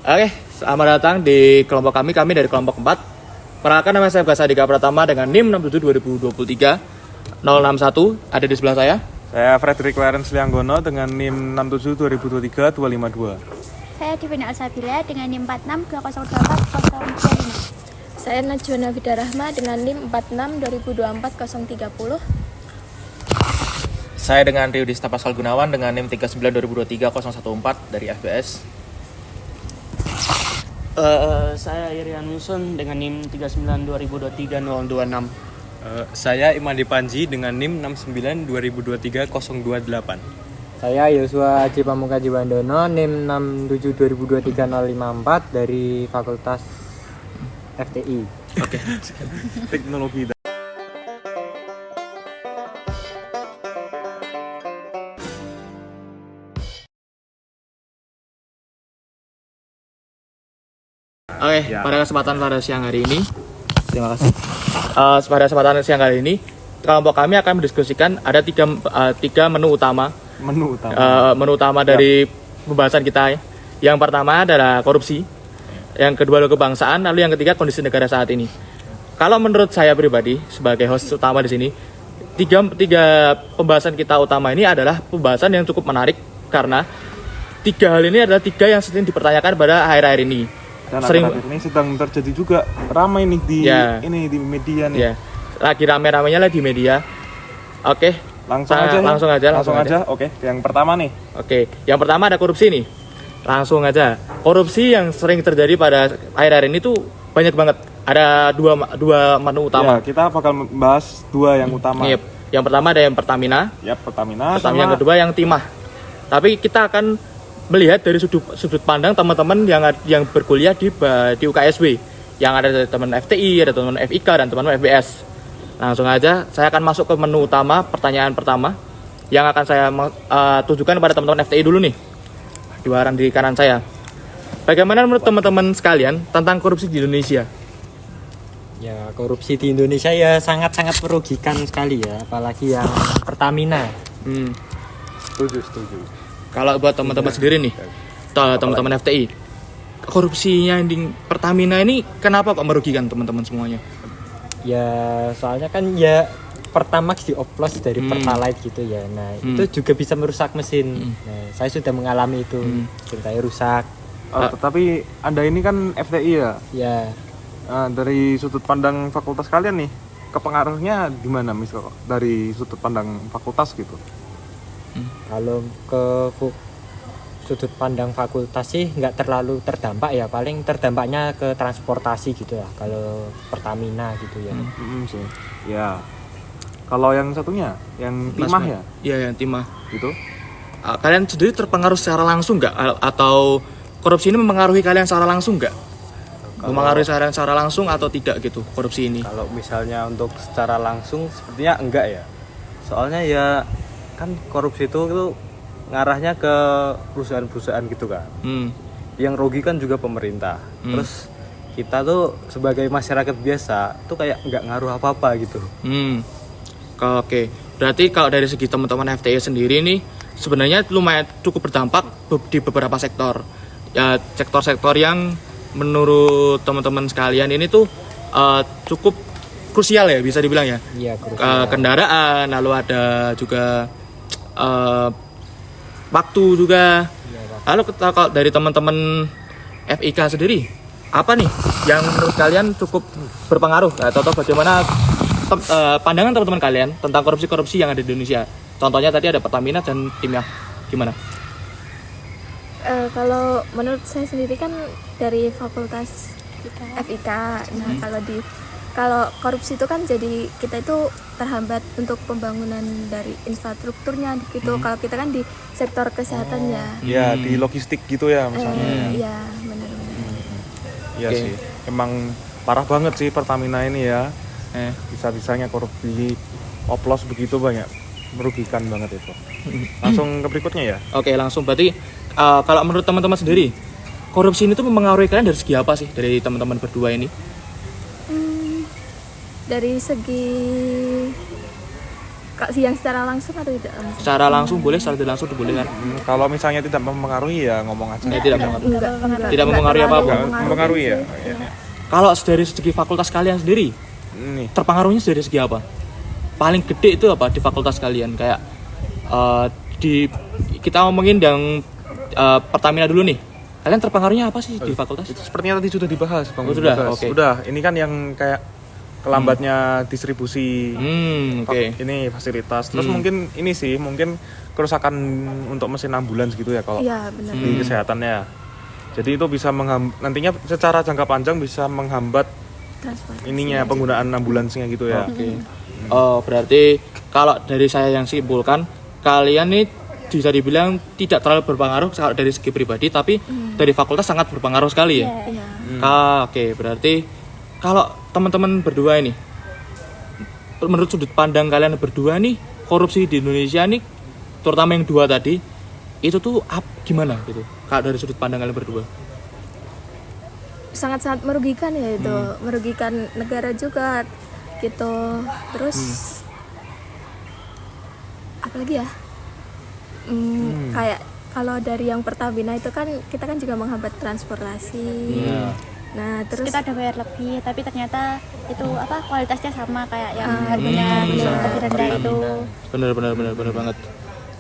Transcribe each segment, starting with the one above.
Oke, selamat datang di kelompok kami dari kelompok 4. Perkenalkan, nama saya Gasa Dika Pratama dengan NIM 67 2023 061. Ada di sebelah saya. Saya Frederick Clarence Lianggono dengan NIM 67 2023 252. Saya Divina Alsabila dengan NIM 46 2024 035. Saya Najwa Navida Rahma dengan NIM 46 2024 030. Saya dengan Rio Dista Pascal Gunawan dengan NIM 39 2023 014 dari FBS. Saya Irian Muson dengan NIM 39 2023 026. Saya Iman Dipanji dengan NIM 69 2023 028. Saya Yosua Haji Pamuka Jiwandono, NIM 67 2023 054 dari Fakultas FTI. Oke. Teknologi. Oke, Ya. pada siang hari ini, terima kasih. Pada kesempatan siang hari ini, kelompok kami akan mendiskusikan ada tiga menu utama. Menu utama dari pembahasan kita. Ya. Yang pertama adalah korupsi, yang kedua adalah kebangsaan, lalu yang ketiga kondisi negara saat ini. Kalau menurut saya pribadi sebagai host utama di sini, tiga pembahasan kita utama ini adalah pembahasan yang cukup menarik karena tiga hal ini adalah tiga yang sering dipertanyakan pada akhir-akhir ini. Dan akhir-akhir ini sedang terjadi juga ramai nih di media nih. Ya, lagi rame-ramenya lah di media. Oke, Langsung aja. Oke, yang pertama nih. Oke, yang pertama ada korupsi nih. Langsung aja. Korupsi yang sering terjadi pada akhir-akhir ini tuh banyak banget. Ada dua menu utama. Ya, kita bakal membahas dua yang utama. Yep. Yang pertama ada yang Pertamina. Ya, Pertamina. Yang kedua yang Timah. Tapi kita akan melihat dari sudut pandang teman-teman yang berkuliah di UKSW, yang ada dari teman FTI, ada teman FIK dan teman FBS. Langsung aja saya akan masuk ke menu utama. Pertanyaan pertama yang akan saya tujukan kepada teman-teman FTI dulu nih, juaran di kanan saya. Bagaimana menurut teman-teman sekalian tentang korupsi di Indonesia? Ya, korupsi di Indonesia ya sangat-sangat merugikan sekali ya, apalagi yang Pertamina. Setuju. Kalau buat teman-teman sendiri nih, teman-teman FTI, korupsinya di Pertamina ini kenapa kok merugikan teman-teman semuanya? Ya, soalnya kan ya Pertamax dioplos dari Pertalite gitu ya. Nah, itu juga bisa merusak mesin. Nah, saya sudah mengalami itu. Mesin saya rusak. Tetapi Anda ini kan FTI ya? Ya. Dari sudut pandang fakultas kalian nih, kepengaruhnya gimana misal dari sudut pandang fakultas gitu? Kalau ke sudut pandang fakultas sih nggak terlalu terdampak ya, paling terdampaknya ke transportasi gitu ya kalau Pertamina gitu ya. Sih. Ya. Kalau yang satunya, yang Timah ya? Iya, yang Timah. Gitu. Kalian sendiri terpengaruh secara langsung nggak? Atau korupsi ini mempengaruhi kalian secara langsung nggak? Mempengaruhi secara langsung atau tidak gitu korupsi ini? Kalau misalnya untuk secara langsung sepertinya enggak ya. Soalnya ya kan korupsi itu ngarahnya ke perusahaan-perusahaan gitu kan. Yang rugi kan juga pemerintah. Terus kita tuh sebagai masyarakat biasa tuh kayak nggak ngaruh apa-apa gitu. Oke, berarti kalau dari segi teman-teman FTI sendiri nih sebenarnya lumayan cukup berdampak di beberapa sektor. Ya, sektor-sektor yang menurut teman-teman sekalian ini tuh cukup krusial ya, bisa dibilang ya. Iya, krusial. Kendaraan, lalu ada juga waktu juga. Lalu kalau dari teman-teman FIK sendiri, apa nih yang menurut kalian cukup berpengaruh? Atau bagaimana pandangan teman-teman kalian tentang korupsi-korupsi yang ada di Indonesia? Contohnya tadi ada Pertamina dan Timah. Gimana? Kalau menurut saya sendiri kan dari fakultas FIK. Nah, kalau korupsi itu kan jadi kita itu terhambat untuk pembangunan dari infrastrukturnya gitu. Kalau kita kan di sektor kesehatan ya. Ya, di logistik gitu ya misalnya. Iya, benar-benar. Iya sih. Emang parah banget sih Pertamina ini ya. Bisa-bisanya korupsi oplos begitu banyak. Merugikan banget itu. Langsung ke berikutnya ya. Oke, langsung berarti kalau menurut teman-teman sendiri, korupsi ini tuh mempengaruhi kalian dari segi apa sih dari teman-teman berdua ini? Dari segi yang secara langsung atau tidak langsung? Secara langsung boleh, secara tidak langsung dibolehkan. Kalau misalnya tidak mempengaruhi ya ngomong aja. Tidak mempengaruhi. Tidak Enggak mempengaruhi terlalu apa-apa. Nggak mempengaruhi ya. Kalau dari segi fakultas kalian sendiri, Nih, terpengaruhnya dari segi apa? Paling gede itu apa di fakultas kalian? Kayak kita ngomongin yang Pertamina dulu nih. Kalian terpengaruhnya apa sih di fakultas? itu sepertinya tadi sudah dibahas, Bang. Oh, sudah? Dibahas. Oke. Sudah, ini kan yang kayak kelambatnya distribusi Oke. ini fasilitas. Terus mungkin ini sih, mungkin kerusakan untuk mesin ambulans gitu ya kalau Iya, benar. di kesehatannya. Jadi itu bisa nantinya secara jangka panjang bisa menghambat Transportasi. ininya penggunaan ambulansnya gitu ya. Oke. Oh, berarti kalau dari saya yang simpulkan, kalian nih bisa dibilang tidak terlalu berpengaruh kalau dari segi pribadi, tapi dari fakultas sangat berpengaruh sekali ya. Iya. Oke, berarti kalau teman-teman berdua ini, menurut sudut pandang kalian berdua nih, korupsi di Indonesia nih, terutama yang dua tadi, itu tuh gimana gitu? Kalau dari sudut pandang kalian berdua? Sangat-sangat merugikan ya itu, merugikan negara juga gitu. Terus apalagi ya? Kayak kalau dari yang Pertamina itu kan kita kan juga menghambat transportasi. Nah, terus kita udah bayar lebih tapi ternyata itu kualitasnya sama kayak yang harganya lebih rendah itu. Bener banget.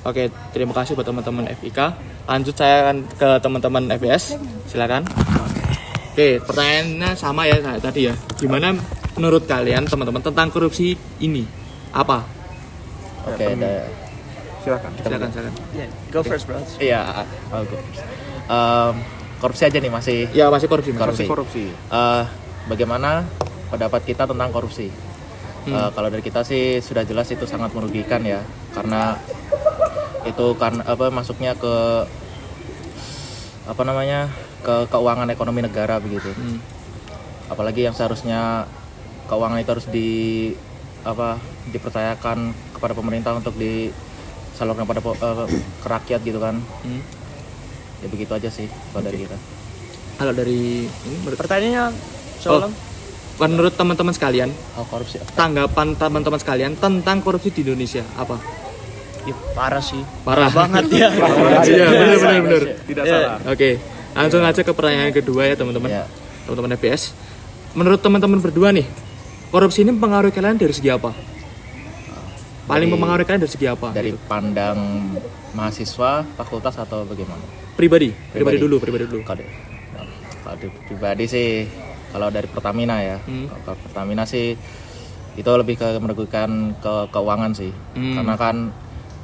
Oke, terima kasih buat teman-teman FIK. Lanjut saya akan ke teman-teman FBS. Silakan. Oke, pertanyaannya sama ya kayak tadi ya. Gimana menurut kalian teman-teman tentang korupsi ini? Apa? Oke, Silakan. Silakan. Go first, bro. Iya, I'll go first. Korupsi aja nih masih Ya, masih korupsi. Korupsi. bagaimana pendapat kita tentang korupsi? Kalau dari kita sih sudah jelas itu sangat merugikan ya, karena itu kan masuknya ke ke keuangan ekonomi negara begitu. Apalagi yang seharusnya keuangan itu harus dipercayakan kepada pemerintah untuk disalurkan pada ke rakyat gitu kan. Ya begitu aja sih kalau dari kita. Kalau dari ini Pertanyaannya menurut teman-teman sekalian, Korupsi. tanggapan teman-teman sekalian tentang korupsi di Indonesia apa? ya, parah sih. Parah Banget ya. Iya, benar. Tidak salah. Oke, langsung aja ke pertanyaan kedua ya teman-teman. Ya. Teman-teman FBS. Menurut teman-teman berdua nih, korupsi ini mempengaruhi kalian dari segi apa? Paling mempengaruhi kalian dari segi apa? Dari gitu? pandang mahasiswa, fakultas atau bagaimana? Pribadi Pribadi. dulu. Kalau di pribadi sih, kalau dari Pertamina ya, kalau Pertamina sih itu lebih ke merugikan ke keuangan sih, karena kan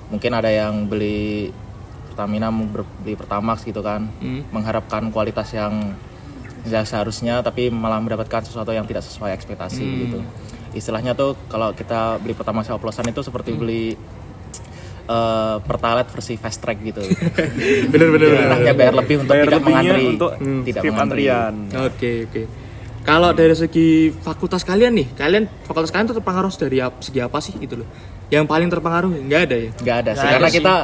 mungkin ada yang beli Pertamina, beli Pertamax gitu kan, mengharapkan kualitas yang seharusnya, tapi malah mendapatkan sesuatu yang tidak sesuai ekspektasi gitu. Istilahnya tuh kalau kita beli Pertamax oplosan itu seperti beli Pertalite versi fast track gitu. Bener. Hanya bayar lebih untuk Bayar tidak lebihnya mengantri, untuk tidak skip mengantri. antrian. Oke. Kalau dari segi fakultas kalian nih, fakultas kalian tuh terpengaruh dari segi apa sih gitu loh? Yang paling terpengaruh nggak ada ya? Nggak ada sih, karena kita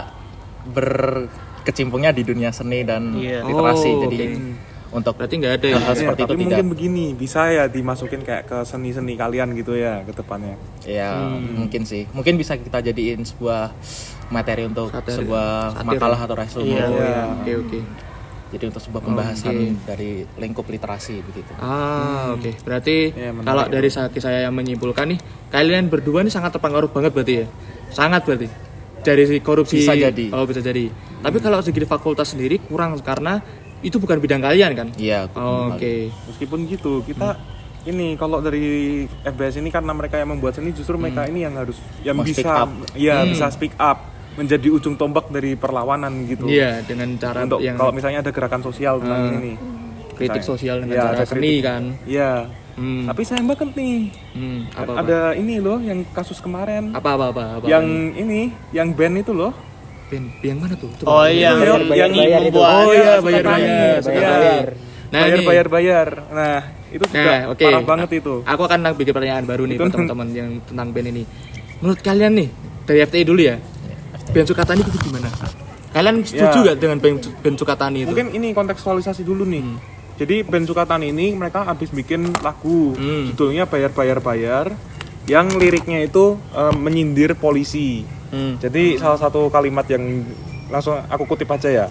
berkecimpungnya di dunia seni dan literasi, Oh, jadi untuk Berarti nggak ada ya? hal seperti tapi itu mungkin tidak. begini, bisa ya dimasukin kayak ke seni-seni kalian gitu ya ke depannya. Ya mungkin sih, mungkin bisa kita jadiin sebuah materi untuk sebuah Satir. makalah atau resume. Oke. Jadi untuk sebuah pembahasan dari lingkup literasi begitu. Oke. Berarti Ya, menarik. kalau dari saya yang menyimpulkan nih, kalian berdua nih sangat terpengaruh banget berarti ya? Sangat berarti? Dari si korupsi? Bisa jadi. Oh, bisa jadi. Tapi kalau segi fakultas sendiri kurang karena itu bukan bidang kalian kan? Iya. Oke. Meskipun gitu, kita ini kalau dari FBS ini karena mereka yang membuat seni, justru mereka ini yang harus yang Speak bisa up. bisa speak up, menjadi ujung tombak dari perlawanan gitu. Iya, dengan cara Untuk yang kalau misalnya ada gerakan sosial tentang ini. kritik sosial dengan Iya, cara ada seni kritik. kan? Iya. Tapi sayang banget nih. Apa? Ada ini loh yang kasus kemarin. Apa? Yang ini, yang band itu loh. Yang mana tuh? Oh iya, Itu yang itu. membuat bayar. Nah, ini. Bayar. Nah, itu juga oke. parah banget itu. Aku akan bikin pertanyaan baru nih Itu buat teman-teman yang tentang band ini. Menurut kalian nih, dari FTI dulu ya, band Sukatani itu gimana? Kalian setuju gak dengan band Sukatani itu? Mungkin ini kontekstualisasi dulu nih. Jadi band Sukatani ini mereka habis bikin lagu, judulnya bayar. yang liriknya itu menyindir polisi. Jadi salah satu kalimat yang langsung aku kutip aja ya.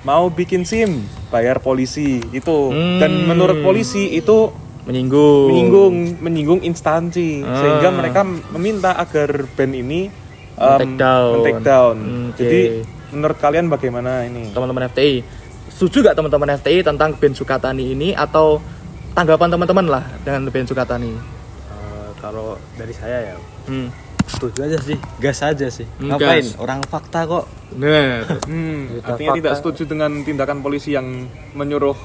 Mau bikin SIM, bayar polisi itu. Dan menurut polisi itu menyinggung instansi, sehingga mereka meminta agar band ini men-take down. Jadi menurut kalian bagaimana ini? Teman-teman FTI, setuju gak teman-teman FTI tentang band Sukatani ini, atau tanggapan teman-teman lah dengan band Sukatani? Kalau dari saya ya setuju aja sih, gas aja sih. Ngapain? Orang fakta kok. Nah, Artinya tidak setuju dengan tindakan polisi yang menyuruh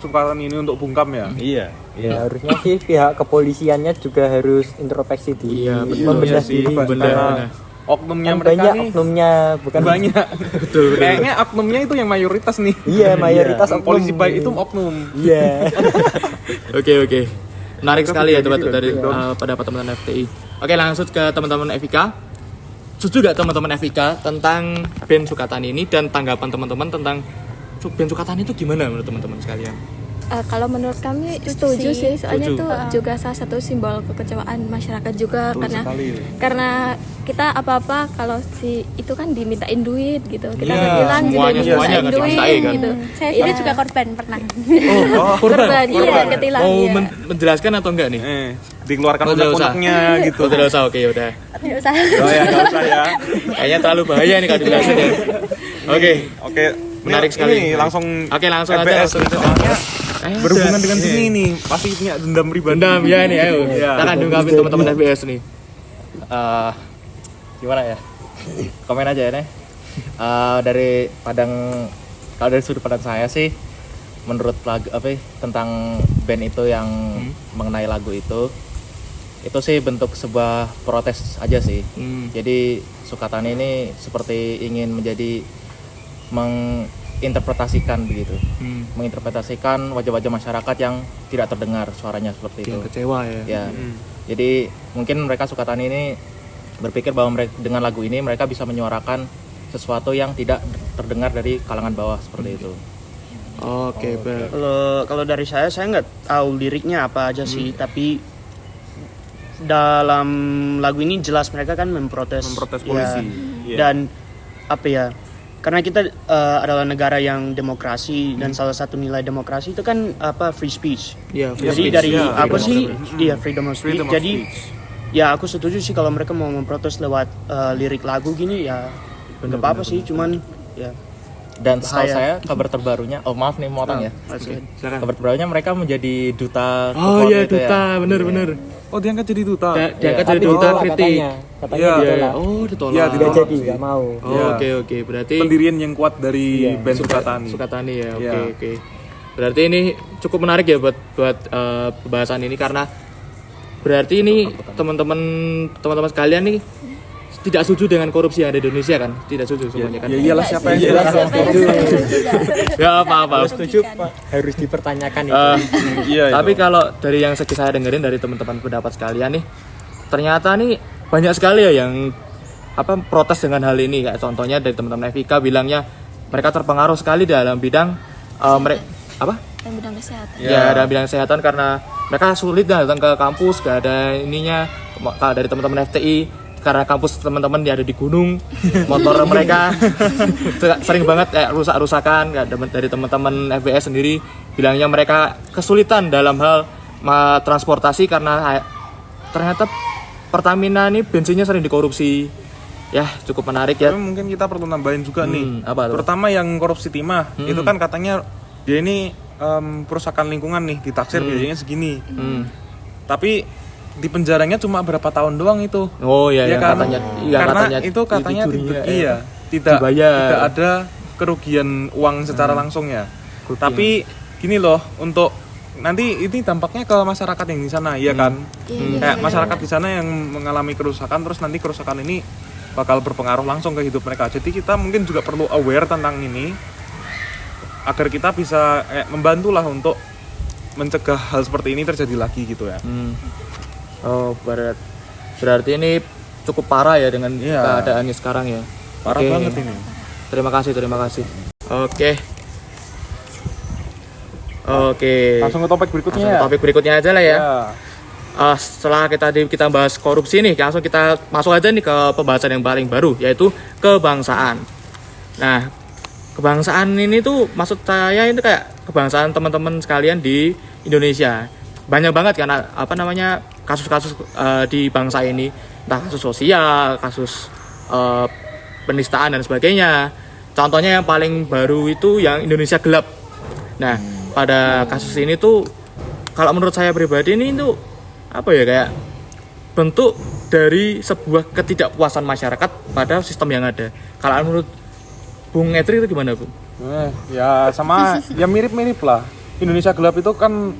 Sukatani ini untuk bungkam ya? Iya. Ya, harusnya sih pihak kepolisiannya juga harus introspeksi diri, membedah diri. Karena oknumnya Kan mereka banyak nih oknumnya, bukan banyak. Kayaknya oknumnya itu yang mayoritas nih. Iya, mayoritas oknum. Polisi baik itu oknum. Iya. Oke. Menarik sekali ya dari pendapat teman-teman FTI. Oke, langsung ke teman-teman FIK. Setuju gak teman-teman FIK tentang band Sukatani ini, dan tanggapan teman-teman tentang band Sukatani itu gimana menurut teman-teman sekalian? Kalau menurut kami setuju sih, soalnya itu juga salah satu simbol kekecewaan masyarakat juga, karena kita apa-apa kalau si itu kan dimintain duit gitu, kita bilang juga semuanya dimintain duit kan? gitu. Saya sendiri juga korban pernah. Korban ketilang. Mau Iya. menjelaskan atau enggak nih? Dikeluarkan Oh, tidak usah. unek-uneknya gitu. Tidak usah, oke udah. Tidak usah. Oh ya, nggak usah ya. Kayaknya terlalu bahaya nih kalau dijelasin ya. Oke. Menarik sekali. Ini langsung Oke, langsung aja. FBS nih, soalnya berhubungan dengan sini nih, pasti punya dendam pribadi. Dendam ya nih, ayo. Iya. Kita akan ungkapin teman-teman FBS nih. Gimana ya? Komen aja ya nih. Kalau dari sudut pandang saya sih, menurut lagu tentang band itu yang mengenai lagu itu sih bentuk sebuah protes aja sih. Jadi Sukatani ini seperti ingin menginterpretasikan begitu, menginterpretasikan wajah-wajah masyarakat yang tidak terdengar suaranya seperti itu. Yang kecewa ya. Jadi Mungkin mereka Sukatani ini berpikir bahwa dengan lagu ini mereka bisa menyuarakan sesuatu yang tidak terdengar dari kalangan bawah seperti itu. Oke. Kalau dari saya nggak tahu liriknya apa aja sih, tapi dalam lagu ini jelas mereka kan memprotes polisi. Ya. Dan apa ya? Karena kita adalah negara yang demokrasi, dan salah satu nilai demokrasi itu kan free speech. Iya, Jadi dari freedom of speech. Jadi ya aku setuju sih kalau mereka mau memprotes lewat lirik lagu gini, ya nggak apa-apa sih, cuman ya. Dan setahu saya kabar terbarunya, maaf nih motong ya. Kabar terbarunya mereka menjadi duta. Oh iya, itu duta, bener. Oh, diangkat jadi duta. Diangkat jadi duta kritik. Katanya ditolak. Oh, ditolak. Iya, Tidak jadi, nggak mau. Oke. Berarti Pendirian yang kuat dari band Sukatani ya. Iya. Oke. Berarti ini cukup menarik ya buat pembahasan ini, karena berarti ini teman-teman sekalian nih tidak setuju dengan korupsi yang ada di Indonesia kan? Tidak setuju semuanya kan? Ya iyalah, siapa yang Ya apa-apa. Setuju, Pak. Harus dipertanyakan itu. Tapi kalau dari yang saya dengerin dari teman-teman pendapat sekalian nih, ternyata nih banyak sekali ya yang protes dengan hal ini. Kayak contohnya dari teman-teman FIK bilangnya mereka terpengaruh sekali dalam bidang Dalam bidang kesehatan. Ya, dalam bidang kesehatan, karena mereka sulit datang ke kampus, gak ada ininya. Kalau dari teman-teman FTI, karena kampus teman-teman ada di gunung, motor mereka sering banget rusak-rusakan. Dari teman-teman FBS sendiri bilangnya mereka kesulitan dalam hal transportasi karena ternyata Pertamina ini bensinnya sering dikorupsi. Ya, cukup menarik ya. Tapi mungkin kita perlu nambahin juga nih. Apa tuh? Terutama yang korupsi timah, itu kan katanya dia ini perusakan lingkungan nih, ditaksir biayanya segini. Tapi di penjaranya cuma berapa tahun doang itu. Oh iya, kan? Karena itu katanya curinya, tidak dibayar. ada kerugian uang secara langsung ya. Tapi gini loh, untuk nanti ini dampaknya ke masyarakat yang di sana, iya kan? Kayak masyarakat di sana yang mengalami kerusakan, terus nanti kerusakan ini bakal berpengaruh langsung ke hidup mereka. Jadi kita mungkin juga perlu aware tentang ini agar kita bisa membantulah untuk mencegah hal seperti ini terjadi lagi gitu ya. Oh, berarti ini cukup parah ya dengan keadaannya sekarang ya. Parah banget ini. Terima kasih. Oke. Langsung ke topik berikutnya. Topik berikutnya aja lah ya. setelah kita bahas korupsi nih, langsung kita masuk aja nih ke pembahasan yang paling baru, yaitu kebangsaan. Nah, kebangsaan ini tuh maksud saya itu kayak kebangsaan teman-teman sekalian di Indonesia. Banyak banget karena kasus-kasus di bangsa ini, entah kasus sosial, kasus penistaan dan sebagainya. Contohnya yang paling baru itu yang Indonesia Gelap. Nah, pada kasus ini tuh kalau menurut saya pribadi ini tuh kayak bentuk dari sebuah ketidakpuasan masyarakat pada sistem yang ada. Kalau menurut Bung Etri itu gimana, Bung? Ya sama, ya mirip-mirip lah. Indonesia Gelap itu kan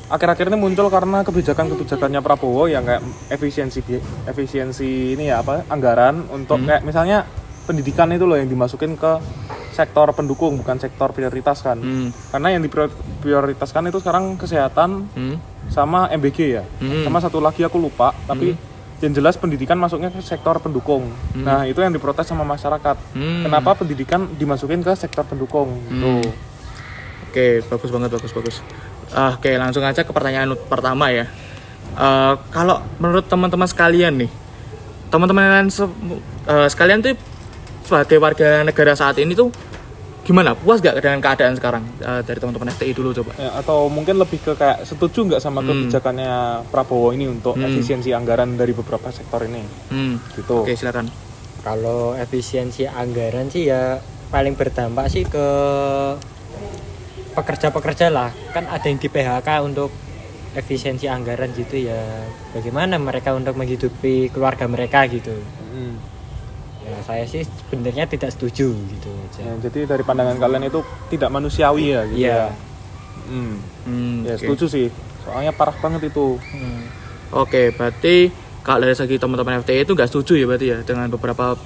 akhir-akhir ini muncul karena kebijakannya Prabowo yang kayak efisiensi ini ya anggaran untuk kayak misalnya pendidikan itu loh yang dimasukin ke sektor pendukung bukan sektor prioritas kan. Karena yang diprioritaskan itu sekarang kesehatan sama MBG ya. Sama satu lagi aku lupa, tapi yang jelas pendidikan masuknya ke sektor pendukung. Nah, itu yang diprotes sama masyarakat. Kenapa pendidikan dimasukin ke sektor pendukung gitu. Oke, bagus banget, bagus. Oke, langsung aja ke pertanyaan pertama ya. Kalau menurut teman-teman sekalian nih, teman-teman sekalian tuh sebagai warga negara saat ini tuh gimana? Puas gak dengan keadaan sekarang? Dari teman-teman FTI dulu coba. Ya, atau mungkin lebih ke kayak setuju nggak sama kebijakannya Prabowo ini untuk efisiensi anggaran dari beberapa sektor ini? Gitu. Oke, silakan. Kalau efisiensi anggaran sih ya paling berdampak sih ke pekerja-pekerja lah. Kan ada yang di PHK untuk efisiensi anggaran gitu ya. Bagaimana mereka untuk menghidupi keluarga mereka gitu. Ya, saya sih sebenarnya tidak setuju gitu aja. Ya, jadi dari pandangan kalian itu tidak manusiawi ya gitu ya. Ya setuju sih. Soalnya parah banget itu. Oke, berarti kalau dari segi teman-teman FTI itu nggak setuju ya berarti ya dengan beberapa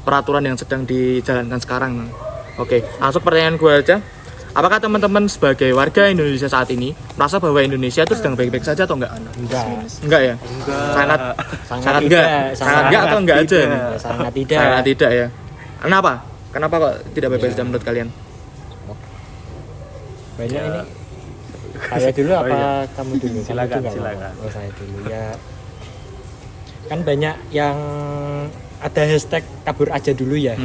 peraturan yang sedang dijalankan sekarang. Oke, langsung pertanyaan gue aja. Apakah teman-teman sebagai warga Indonesia saat ini merasa bahwa Indonesia itu sedang baik-baik saja atau enggak? Enggak ya? Sangat enggak atau enggak aja nih? Sangat tidak ya. Kenapa kok tidak baik-baik saja menurut kalian? Banyak ini. Saya dulu apa kamu dulu? Silakan. Oh, saya dulu ya. Kan banyak yang ada hashtag kabur aja dulu ya.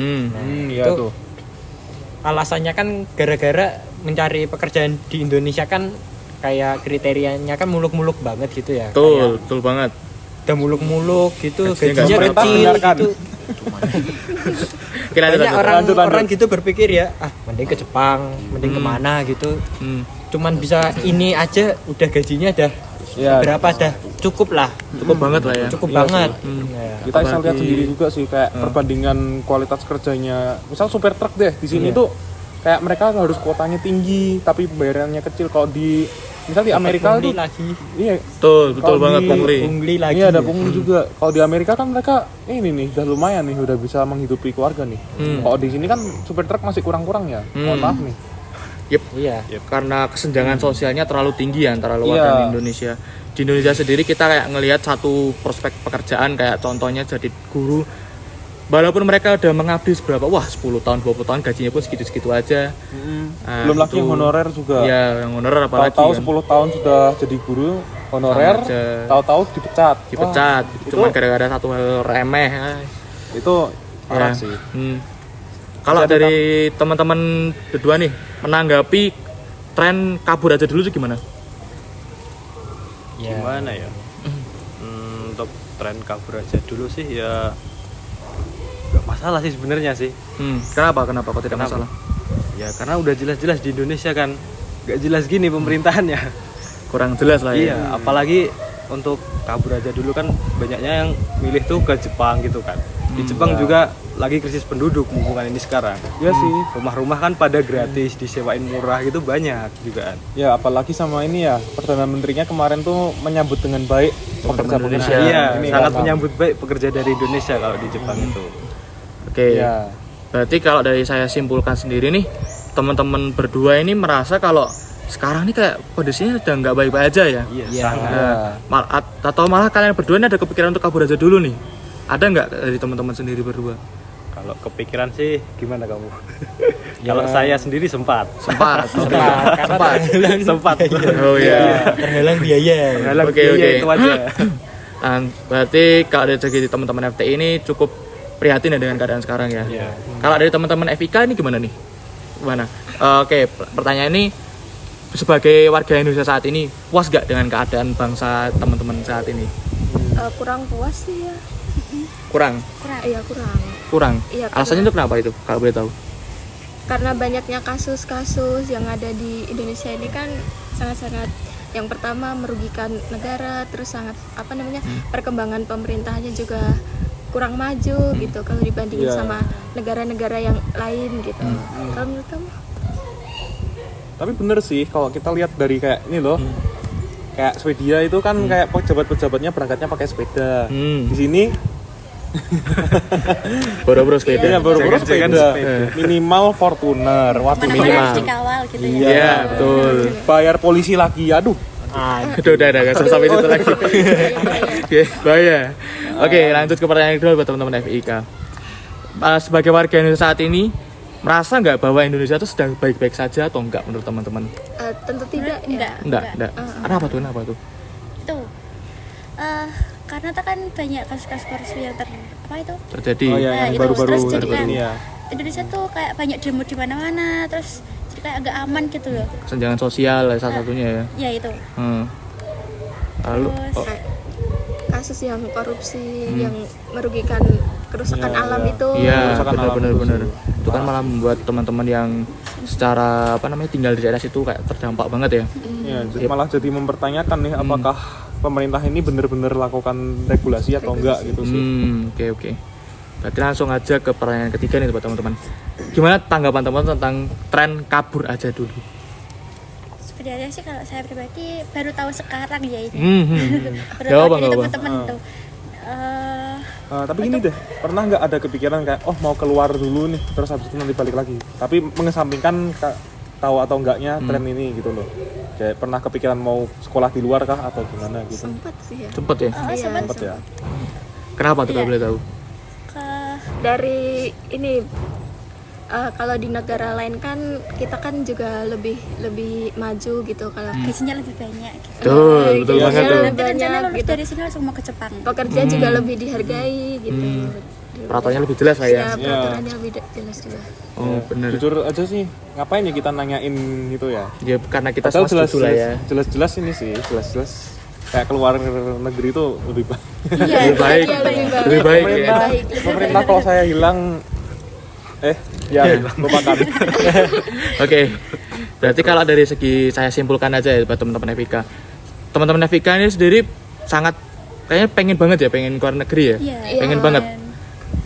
Iya tuh. Alasannya kan gara-gara mencari pekerjaan di Indonesia kan kayak kriterianya kan muluk-muluk banget gitu ya. Betul banget. Udah muluk-muluk gitu, gajinya gajinya kecil gitu. Banyak orang gitu berpikir ya, mending ke Jepang, mending kemana gitu. Cuman bisa ini aja udah gajinya dah berapa dah cukup banget lah ya. Cukup banget. Kita bisa lihat sendiri juga sih kayak perbandingan kualitas kerjanya. Misal supir truk deh di sini tuh kayak mereka harus kuotanya tinggi tapi pembayarannya kecil. Kalau di misal di Amerika itu iya betul banget pungli lagi. Iya ada pungli juga. Kalau di Amerika kan mereka ini nih udah lumayan nih udah bisa menghidupi keluarga nih. Kalau di sini kan supir truk masih kurang-kurang ya. Mohon maaf nih. Karena kesenjangan sosialnya terlalu tinggi antara luar dan Indonesia. Di Indonesia sendiri kita kayak ngelihat satu prospek pekerjaan kayak contohnya jadi guru. Walaupun mereka udah mengabdi 10 tahun, 20 tahun gajinya pun segitu-segitu aja. Belum lagi yang honorer juga. Iya, yang honorer apalagi. Tahu 10 tahun sudah jadi guru honorer, tahu-tahu dipecat. Cuma gara-gara satu hal remeh. Itu parah sih. Kalau dari teman-teman berdua nih menanggapi tren kabur aja dulu tuh gimana? Gimana ya? Untuk tren kabur aja dulu sih ya nggak masalah sih sebenarnya sih. Kenapa kok tidak masalah? Ya karena udah jelas-jelas di Indonesia kan nggak jelas gini pemerintahannya. Kurang jelas lah ya. Iya, apalagi untuk kabur aja dulu kan banyaknya yang milih tuh ke Jepang gitu kan. Di Jepang juga lagi krisis penduduk hubungan ini sekarang. Iya sih. Rumah-rumah kan pada gratis, disewain murah gitu banyak juga kan. Ya apalagi sama ini ya Perdana Menterinya kemarin tuh menyambut dengan baik pekerja Indonesia. Iya, sangat menyambut baik pekerja dari Indonesia kalau di Jepang itu. Oke. Berarti kalau dari saya simpulkan sendiri nih, teman-teman berdua ini merasa kalau sekarang ini kayak kondisinya udah nggak baik-baik aja ya. Atau malah kalian berdua ini ada kepikiran untuk kabur aja dulu nih? Ada nggak dari teman-teman sendiri berdua? Kalau kepikiran sih gimana kamu? Kalau saya sendiri sempat. Sempat. Sempat. Oh iya. Terhalang biaya. Dalam Oke, biaya oke. itu aja. Berarti kalau dari segi teman-teman FTI ini cukup prihatin ya dengan keadaan sekarang ya. Iya. Kalau dari teman-teman FIK ini gimana nih? Gimana? Oke, pertanyaan ini sebagai warga Indonesia saat ini puas gak dengan keadaan bangsa teman-teman saat ini? Kurang puas sih ya. Kurang. Iya kurang. Kurang. Iya, Alasannya itu kenapa itu? Kalau boleh tahu. Karena banyaknya kasus-kasus yang ada di Indonesia ini kan sangat-sangat, yang pertama merugikan negara, terus sangat perkembangan pemerintahannya juga kurang maju gitu kalau dibandingin sama negara-negara yang lain gitu. Kalau menurut kamu? Tapi bener sih kalau kita lihat dari kayak ini loh. Kayak Swedia itu kan kayak pejabat-pejabatnya berangkatnya pakai sepeda. Di sini Boro-boro sepeda. ya baru-baru Jangan sepeda. sepeda. Minimal Fortuner, waktu Mana minimal. harus dikawal gitu ya. Iya, betul. Bayar polisi lagi, aduh. Udah, gak usah sampai situ lagi. Oke, bahaya. Oke, lanjut ke pertanyaan kedua buat teman-teman FIK. Sebagai warga Indonesia saat ini, merasa nggak bahwa Indonesia itu sedang baik-baik saja atau enggak menurut teman-teman? Tentu tidak ya. Enggak. Kenapa tuh? Itu karena kan banyak kasus-kasus korupsi yang Terjadi. Oh ya, Nah, yang itu baru-baru terus jadi ini ya. Indonesia tuh kayak banyak demo di mana-mana, terus jadi kayak agak aman gitu loh. Kesenjangan sosial salah satunya ya. Ya itu. Lalu Terus Kasus yang korupsi yang merugikan kerusakan alam itu. iya, Kerusakan alam benar. Itu kan malah membuat teman-teman yang secara tinggal di daerah situ kayak terdampak banget ya. Ya, malah jadi mempertanyakan nih apakah pemerintah ini benar-benar lakukan regulasi atau enggak gitu sih. Oke. Berarti langsung aja ke pertanyaan ketiga nih buat teman-teman. Gimana tanggapan teman-teman tentang tren kabur aja dulu? sebenarnya sih kalau saya pribadi baru tahu sekarang ya ini. Baru Gak tahu apa, dari gak apa. teman-teman tuh. Tapi gini deh, pernah nggak ada kepikiran kayak mau keluar dulu nih, terus habis itu nanti balik lagi. Tapi mengesampingkan tahu atau enggaknya tren ini gitu loh. Kayak pernah kepikiran mau sekolah di luar kah atau gimana gitu? Sempat sih ya. Cepet ya? Sempet ya. Kenapa tuh kalau Iya. boleh tahu? Dari ini kalau di negara lain kan kita kan juga lebih maju gitu kalau Gajinya lebih banyak gitu. Betul Iya, banget iya. tuh. Nanti rencana banyak lulus gitu. dari sini langsung mau ke Jepang. Pekerja juga lebih dihargai gitu. Peraturannya lebih jelas lah ya. Ya, peraturannya lebih jelas juga. Oh benar. Jujur aja sih, ngapain ya kita nanyain gitu ya? Ya karena kita Padahal semua setuju lah ya. jelas-jelas ini sih, jelas-jelas kayak keluar negeri itu lebih baik. Iya, Lebih baik. Iya, Lebih baik ya. Pemerintah, pemerintah kalau saya hilang, lupakan. Oke. Berarti kalau dari segi saya simpulkan aja ya buat teman-teman FIK. Teman-teman FIK ini sendiri sangat kayaknya pengen banget ya, pengen keluar negeri ya. Iya. Pengen banget.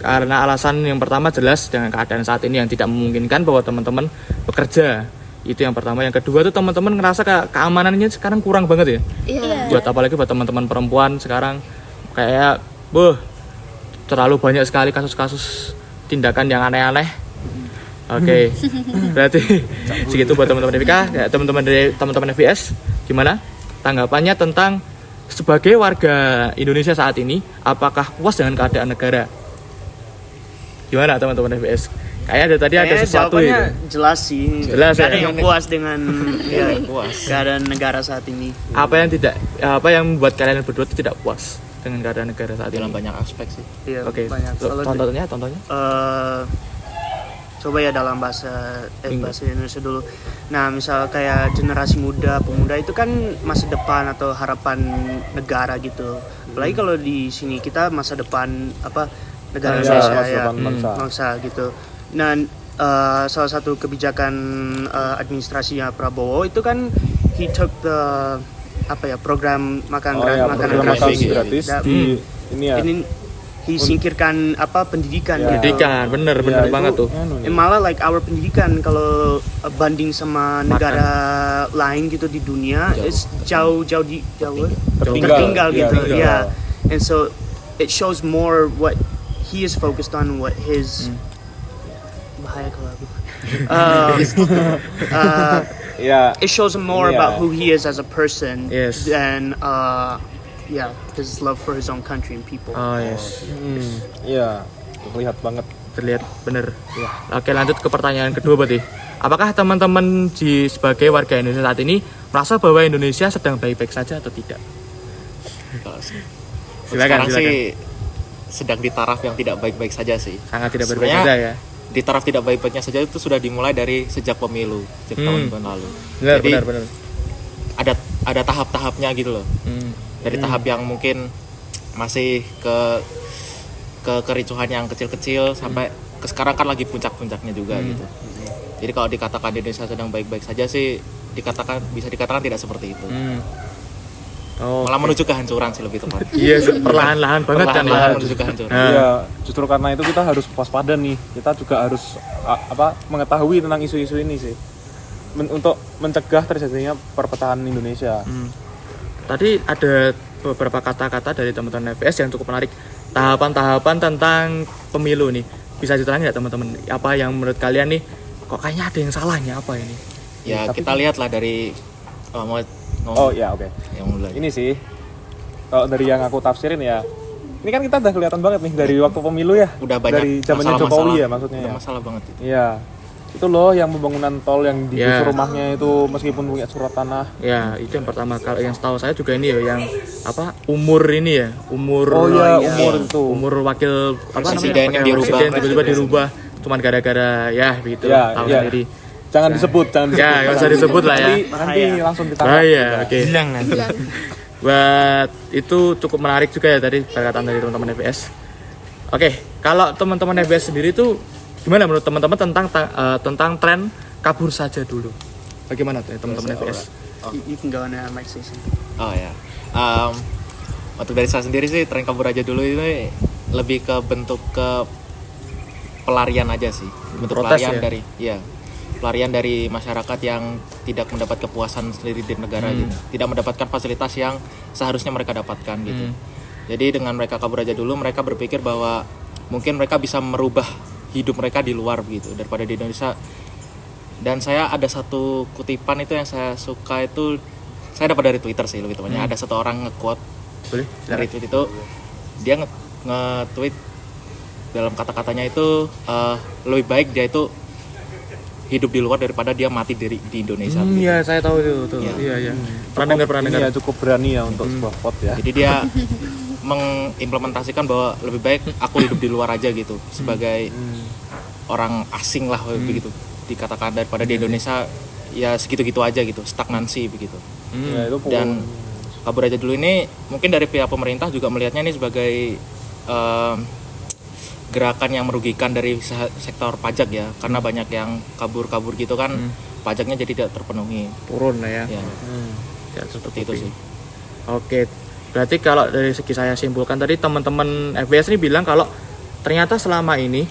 Karena alasan yang pertama jelas dengan keadaan saat ini yang tidak memungkinkan bahwa teman-teman bekerja. Itu yang pertama. Yang kedua tuh teman-teman ngerasa keamanannya sekarang kurang banget ya. Iya. Buat apalagi buat teman-teman perempuan sekarang kayak terlalu banyak sekali kasus-kasus tindakan yang aneh-aneh. Oke. Berarti segitu buat teman-teman FIK, ya, teman-teman dari teman-teman FBS. Gimana tanggapannya tentang sebagai warga Indonesia saat ini, apakah puas dengan keadaan negara? Gimana teman-teman FBS? Kayaknya tadi ada sesuatu jawabannya itu. jelas sih. Jelas Gak ya? ada yang puas dengan keadaan negara saat ini. Apa yang membuat kalian berdua itu tidak puas dengan keadaan negara saat ini? Dalam banyak aspek sih. Iya, Oke. banyak. Kalau Contohnya? coba ya dalam bahasa Indonesia dulu. Nah, misal kayak generasi muda, pemuda itu kan masa depan atau harapan negara gitu. Apalagi kalau di sini kita masa depan negara Ya, Indonesia masa ya, depan bangsa. gitu. Nah, salah satu kebijakan administrasinya Prabowo itu kan he took the program makan Program makan gratis di ini ya. ini disingkirkan pendidikan Ya. gitu. Pendidikan, bener Ya, itu banget tuh. Malah like our pendidikan kalau banding sama negara lain gitu di dunia jauh tertinggal gitu ya. And so it shows more what he is focused on, what his bahaya kalau aku Ya. it shows more Yeah. about who he is as a person Yes. than his love for his own country and people. Oh yes. Iya, terlihat banget. terlihat benar. Oke, lanjut ke pertanyaan kedua berarti. Apakah teman-teman sebagai warga Indonesia saat ini merasa bahwa Indonesia sedang baik-baik saja atau tidak? Sekarang sih sedang di taraf yang tidak baik-baik saja sih. Sangat tidak baik-baik saja ya. Di taraf tidak baik-baiknya saja itu sudah dimulai dari sejak pemilu sejak tahun lalu. Benar. Ada tahap-tahapnya gitu loh. Dari tahap yang mungkin masih ke kericuhan yang kecil-kecil sampai ke sekarang kan lagi puncak-puncaknya juga gitu. Jadi kalau dikatakan Indonesia sedang baik-baik saja sih bisa dikatakan tidak seperti itu. Malah menuju kehancuran sih lebih tepat. Iya, perlahan-lahan banget kan ya. Menuju kehancuran. Iya, justru karena itu kita harus waspada nih. Kita juga harus mengetahui tentang isu-isu ini sih. Untuk mencegah terjadinya perpecahan Indonesia. Tadi ada beberapa kata-kata dari teman-teman FPS yang cukup menarik. Tahapan-tahapan tentang pemilu nih. Bisa diterangin nggak teman-teman? Apa yang menurut kalian nih? Kok kayaknya ada yang salahnya apa ini? Ya kita lihatlah dari yang mulai. Ini sih kalau dari yang aku tafsirin ya, ini kan kita udah kelihatan banget nih dari waktu pemilu ya. Udah banyak dari zamannya Jokowi ya maksudnya. Udah ya. masalah banget itu. Iya. Itu loh yang pembangunan tol yang digusur rumahnya itu meskipun punya surat tanah. Ya, itu yang pertama. Kalau yang setahu saya juga ini ya yang umur ini ya, umur umur wakil presiden yang tiba-tiba dirubah cuman gara-gara begitu tahu sendiri. Jangan disebut. Ya, enggak usah disebut lah ya. Nanti langsung ditangkap. Oke. Hilang nanti. Itu cukup menarik juga ya tadi perkataan dari teman-teman FPS. Oke, kalau teman-teman FPS sendiri tuh gimana menurut teman-teman tentang tren kabur saja dulu? Bagaimana teman-teman FPS? You can go on my station. Oh ya. Untuk dari saya sendiri sih tren kabur aja dulu ini lebih ke bentuk ke pelarian aja sih. Bentuk protes pelarian ya? Pelarian dari masyarakat yang tidak mendapat kepuasan sendiri di negara gitu. Tidak mendapatkan fasilitas yang seharusnya mereka dapatkan gitu. Jadi dengan mereka kabur aja dulu, mereka berpikir bahwa mungkin mereka bisa merubah hidup mereka di luar begitu daripada di Indonesia. Dan saya ada satu kutipan itu yang saya suka itu, saya dapat dari Twitter sih lebih tepatnya. Ada satu orang nge-quote dari tweet itu, dia nge-tweet dalam kata-katanya itu lebih baik dia itu hidup di luar daripada dia mati di Indonesia. Iya, saya tahu itu. Iya. Pernah dengar. Iya, cukup berani ya untuk sebuah quote ya. Jadi dia mengimplementasikan bahwa lebih baik aku hidup di luar aja gitu sebagai orang asing lah begitu dikatakan daripada di Indonesia ya segitu-gitu aja gitu, stagnansi begitu. Dan kabur aja dulu ini mungkin dari pihak pemerintah juga melihatnya ini sebagai gerakan yang merugikan dari sektor pajak ya, karena banyak yang kabur-kabur gitu kan, pajaknya jadi tidak terpenuhi. Turun lah ya. Ya seperti itu sih. Oke, berarti kalau dari segi saya simpulkan tadi teman-teman FBS ini bilang kalau ternyata selama ini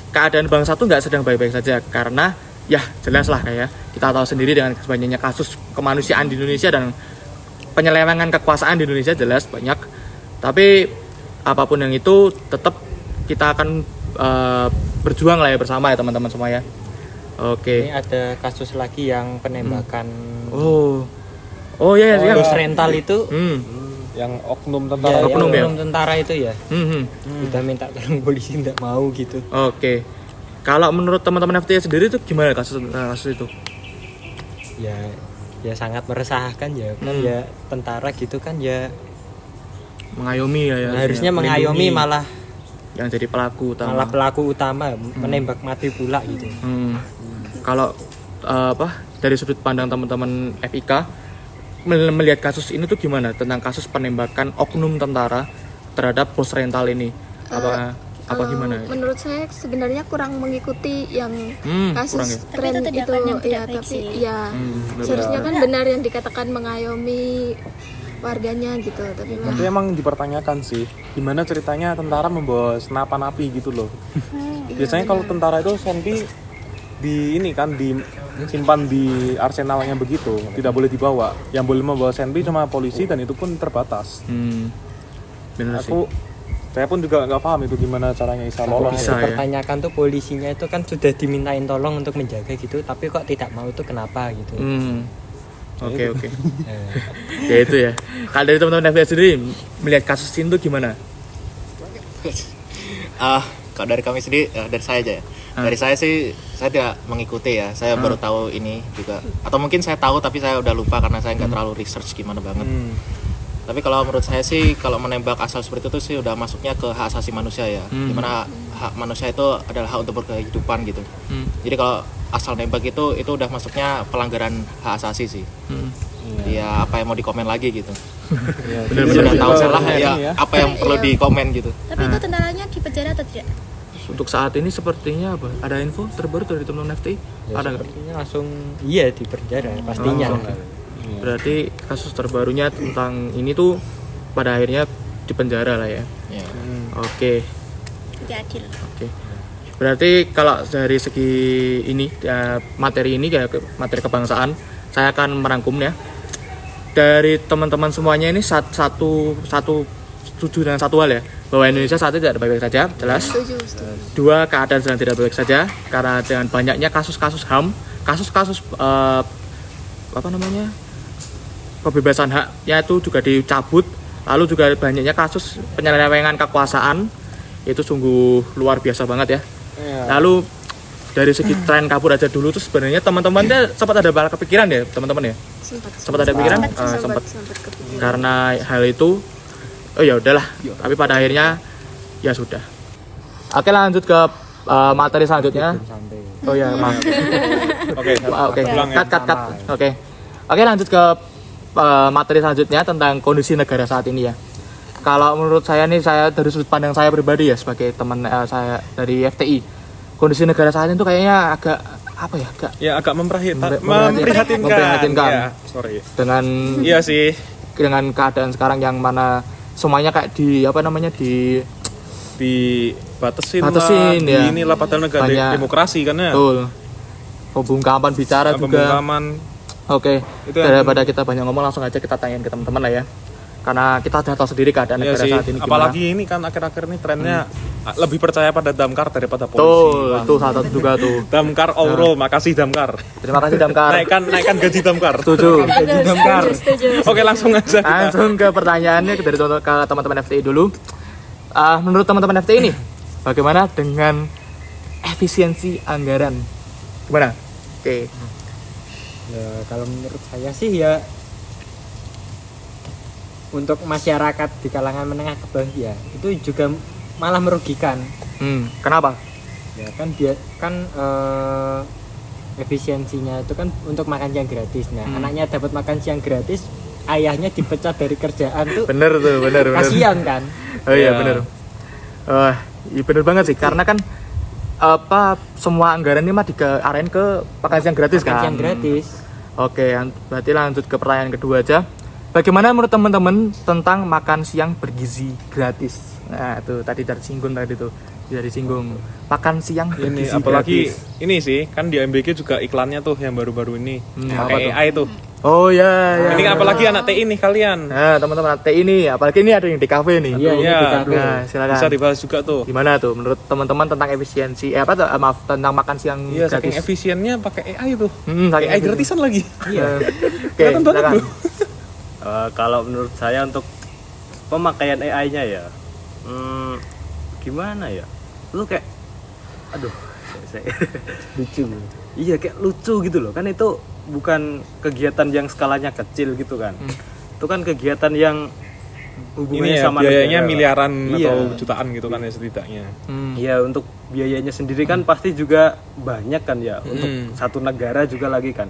keadaan bangsa tuh nggak sedang baik-baik saja, karena ya jelas lah kayak kita tahu sendiri dengan banyaknya kasus kemanusiaan di Indonesia dan penyelewengan kekuasaan di Indonesia jelas banyak. Tapi apapun yang itu tetap kita akan berjuang lah ya bersama ya teman-teman semua ya. Oke. Ini ada kasus lagi yang penembakan. Bos rental itu. Yang oknum tentara. Oknum tentara itu ya. Kita minta tolong polisi tidak mau gitu. Oke. Kalau menurut teman-teman FTI sendiri itu gimana kasus itu? Ya sangat meresahkan ya. Kan ya tentara gitu kan ya. Mengayomi ya. Harusnya mengayomi malah yang jadi pelaku utama. Malah pelaku utama menembak mati pula gitu. Kalau dari sudut pandang teman-teman FIK melihat kasus ini tuh gimana tentang kasus penembakan oknum tentara terhadap bos rental ini? Apa gimana? Menurut saya sebenarnya kurang mengikuti yang kasus tren itu ya, tapi ya seharusnya kan benar yang dikatakan mengayomi warganya gitu, tapi emang dipertanyakan sih gimana ceritanya tentara membawa senapan api gitu loh. Biasanya kalau tentara itu senpi disimpan di arsenalnya begitu, tidak boleh dibawa. Yang boleh membawa senpi cuma polisi dan itu pun terbatas. Benar sih. Saya pun juga nggak paham itu gimana caranya dipertanyakan tuh polisinya itu kan sudah dimintain tolong untuk menjaga gitu, tapi kok tidak mau, itu kenapa gitu. Oke. Ya itu ya. Kalau dari teman-teman FBS sendiri melihat kasus ini tuh gimana? Kalau dari kami sendiri, dari saya aja ya. Dari saya sih, saya tidak mengikuti ya. Saya baru tahu ini juga. Atau mungkin saya tahu tapi saya udah lupa karena saya nggak terlalu research gimana banget. Tapi kalau menurut saya sih, kalau menembak asal seperti itu sih udah masuknya ke hak asasi manusia ya. Dimana hak manusia itu adalah hak untuk berkehidupan gitu. Jadi kalau asal nembak itu udah masuknya pelanggaran hak asasi sih. Ya apa yang mau dikomen lagi gitu. Sudah tahu salah ya, apa yang perlu dikomen gitu. Tapi itu tentaranya di penjara atau tidak? Untuk saat ini sepertinya apa? Ada info terbaru dari teman-teman FTI? Ya, ada nggak? sepertinya langsung iya di penjara pastinya. Berarti kasus terbarunya tentang ini tuh pada akhirnya di penjara lah ya. Oke. Tidak adil. Oke. Berarti kalau dari segi ini materi ini kayak materi kebangsaan, saya akan merangkumnya. Dari teman-teman semuanya ini satu setuju dengan satu hal ya, bahwa Indonesia saat ini tidak baik-baik saja, jelas. Dua, keadaan sedang tidak baik saja karena dengan banyaknya kasus-kasus HAM, kasus-kasus kebebasan haknya itu juga dicabut, lalu juga banyaknya kasus penyelewengan kekuasaan, itu sungguh luar biasa banget ya. Lalu dari segi tren kabur aja dulu tuh sebenarnya teman-temannya sempat ada kepikiran ya teman-teman ya, sempat ada pikiran, sempat karena hal itu ya udahlah, tapi pada akhirnya ya sudah. Oke, lanjut ke materi selanjutnya. Oh ya, maaf. Oke, cut. Oke, lanjut ke materi selanjutnya tentang kondisi negara saat ini ya. Kalau menurut saya nih, saya dari sudut pandang saya pribadi ya sebagai teman saya dari FTI, kondisi negara saat ini tuh kayaknya agak apa ya, agak memprihatinkan. Ya, sorry. Dengan iya sih, dengan keadaan sekarang yang mana semuanya kayak dibatasin ya. Inilah padahal negara demokrasi kan ya. Betul. Pembungkaman bicara juga. Oke. Daripada kita banyak ngomong, langsung aja kita tanyain ke teman-teman lah ya. Karena kita sudah tahu sendiri keadaan negara saat ini gimana. Apalagi ini kan akhir-akhir ini trennya lebih percaya pada Damkar daripada polisi. Itu satu juga tuh. Damkar Auro, makasih Damkar. Terima kasih Damkar. naikkan gaji Damkar. Setuju. Oke, langsung aja. Langsung ke pertanyaannya dari ke teman-teman FTI dulu. Menurut teman-teman FTI ini, bagaimana dengan efisiensi anggaran? Gimana? Oke. Ya, kalau menurut saya sih ya, untuk masyarakat di kalangan menengah ke bawah ya itu juga malah merugikan. Kenapa? Ya kan efisiensinya itu kan untuk makan siang gratis. Nah, anaknya dapat makan siang gratis, ayahnya dipecat dari kerjaan tuh. Bener. Kasihan kan? Oh iya, bener. Iya bener banget sih, karena kan semua anggaran ini mah diarahin ke makan siang gratis kan. Makan siang gratis. Oke, berarti lanjut ke pertanyaan kedua aja. Bagaimana menurut teman-teman tentang makan siang bergizi gratis? Nah, itu tadi dari singgung makan siang bergizi ini apalagi gratis. Ini sih kan di MBG juga iklannya tuh yang baru-baru ini pakai AI tuh. Oh ya. Ini apalagi anak TI nih kalian. Nah, teman-teman anak TI ini, apalagi ini ada yang di kafe nih. Iya, di kafe. Nah, silakan. Bisa dibahas juga tuh. Gimana tuh menurut teman-teman tentang efisiensi tentang makan siang gratis? Saking efisiennya pakai AI tuh. AI gratisan lagi. Iya. Oke, silakan. Kalau menurut saya untuk pemakaian AI-nya ya, gimana ya? Lu kayak, Lucu. Iya, kayak lucu gitu loh. Kan itu bukan kegiatan yang skalanya kecil gitu kan. Itu kan kegiatan yang hubungannya sama biayanya negara. miliaran atau jutaan gitu kan ya setidaknya. Iya, untuk biayanya sendiri kan pasti juga banyak kan ya. Untuk satu negara juga lagi kan.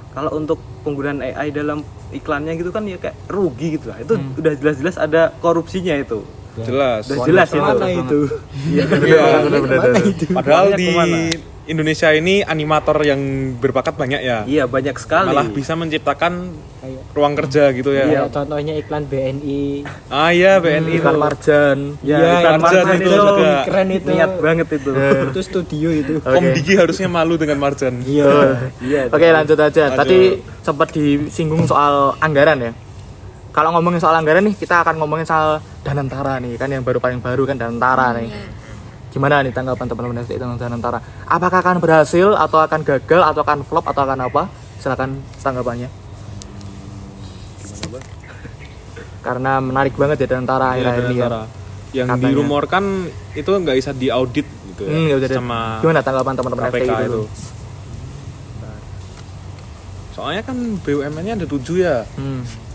Kalau untuk penggunaan AI dalam iklannya gitu kan ya kayak rugi gitu lah. Itu udah jelas-jelas ada korupsinya itu. Jelas. Udah jelas itu. Iya. Padahal di Indonesia ini animator yang berbakat banyak ya. Iya, banyak sekali. Malah bisa menciptakan ruang kerja gitu ya. Iya, contohnya iklan BNI. Iya, BNI Iklan Marjan. Iklan Marjan itu juga keren itu. Niat banget itu. Itu studio itu. Komdigi harusnya malu dengan Marjan. Iya. Oke, lanjut aja. Tadi sempat disinggung soal anggaran ya. Kalau ngomongin soal anggaran nih, kita akan ngomongin soal Danantara nih, kan yang paling baru kan Danantara nih. Gimana nih tanggapan teman-teman FTI tentang Danantara? Apakah akan berhasil atau akan gagal atau akan flop atau akan apa? Silakan tanggapannya. Karena menarik banget ya Danantara akhir-akhir ini ya. yang Katanya. dirumorkan itu nggak bisa diaudit gitu ya, Ya udah deh. sama Gimana tanggapan teman-teman KPK FPI itu. Soalnya kan BUMN-nya ada 7 ya.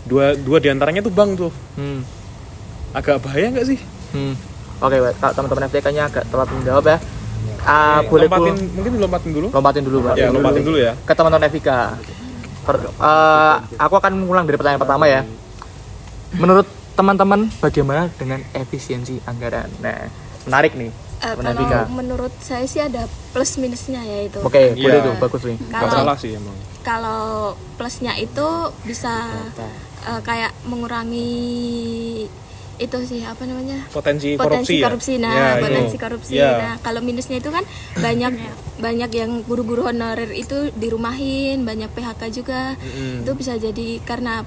Dua diantaranya tuh bank tuh. Agak bahaya nggak sih? Oke, kalau teman-teman FTK-nya agak telat menjawab ya. Boleh mungkin dilompatin dulu. lompatin dulu, Pak. Ya, lompatin dulu ya. Ke teman-teman FIK. Aku akan mengulang dari pertanyaan pertama ya. Menurut teman-teman bagaimana dengan efisiensi anggaran? Nah, menarik nih. teman FIK. Kalau menurut saya sih ada plus minusnya ya itu. Oke, boleh Iya. tuh, bagus nih. Nggak salah sih emang. Kalau plusnya itu bisa kayak mengurangi itu sih apa namanya, Potensi korupsi ya? nah Ya, potensi itu. korupsi. Ya. Nah kalau minusnya itu kan banyak yang guru-guru honorer itu dirumahin, banyak PHK juga. Itu bisa jadi karena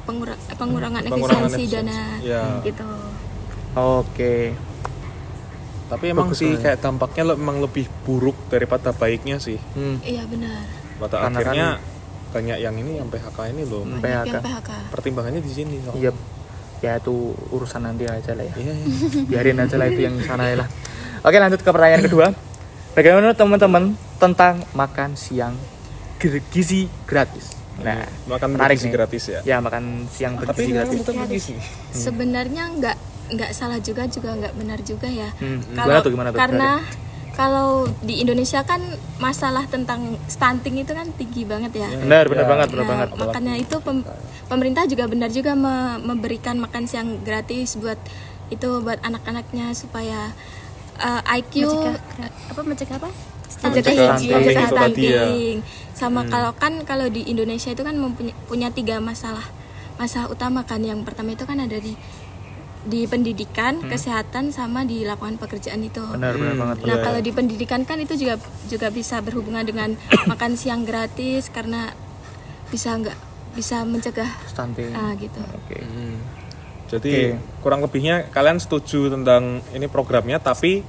pengurangan efisiensi dana Ya. gitu. Oke. Tapi emang Bagus sih banget. kayak dampaknya memang lebih buruk daripada baiknya sih. Iya benar. Pada Karena akhirnya banyak yang ini yang PHK ini loh. Banyak PHK. yang PHK. Pertimbangannya di sini. Soalnya. Iya. Ya itu urusan nanti aja lah ya. Iya. Biarin aja lah itu yang sana ya lah. Oke, lanjut ke pertanyaan kedua. Bagaimana teman-teman tentang makan siang gizi gratis? Nah, Makan menarik bergizi nih. gratis ya. Ya, makan siang Tapi bergizi memang gratis. bukan bergizi. Sebenarnya nggak salah juga nggak benar juga ya. Gimana tuh? Karena kalau di Indonesia kan masalah tentang stunting itu kan tinggi banget ya. Benar Ya. banget. Nah, makanya itu pemerintah juga benar juga memberikan makan siang gratis buat anak-anaknya supaya IQ mencegah apa? mencegah stunting itu tadi ya. stunting. Sama kalau di Indonesia itu kan punya 3 masalah utama kan. Yang pertama itu kan ada di pendidikan, kesehatan, sama di lapangan pekerjaan itu. Benar banget. Nah, kalau di pendidikan kan itu juga bisa berhubungan dengan makan siang gratis karena bisa mencegah Stunting. gitu. Oke. Jadi kurang lebihnya kalian setuju tentang ini programnya, tapi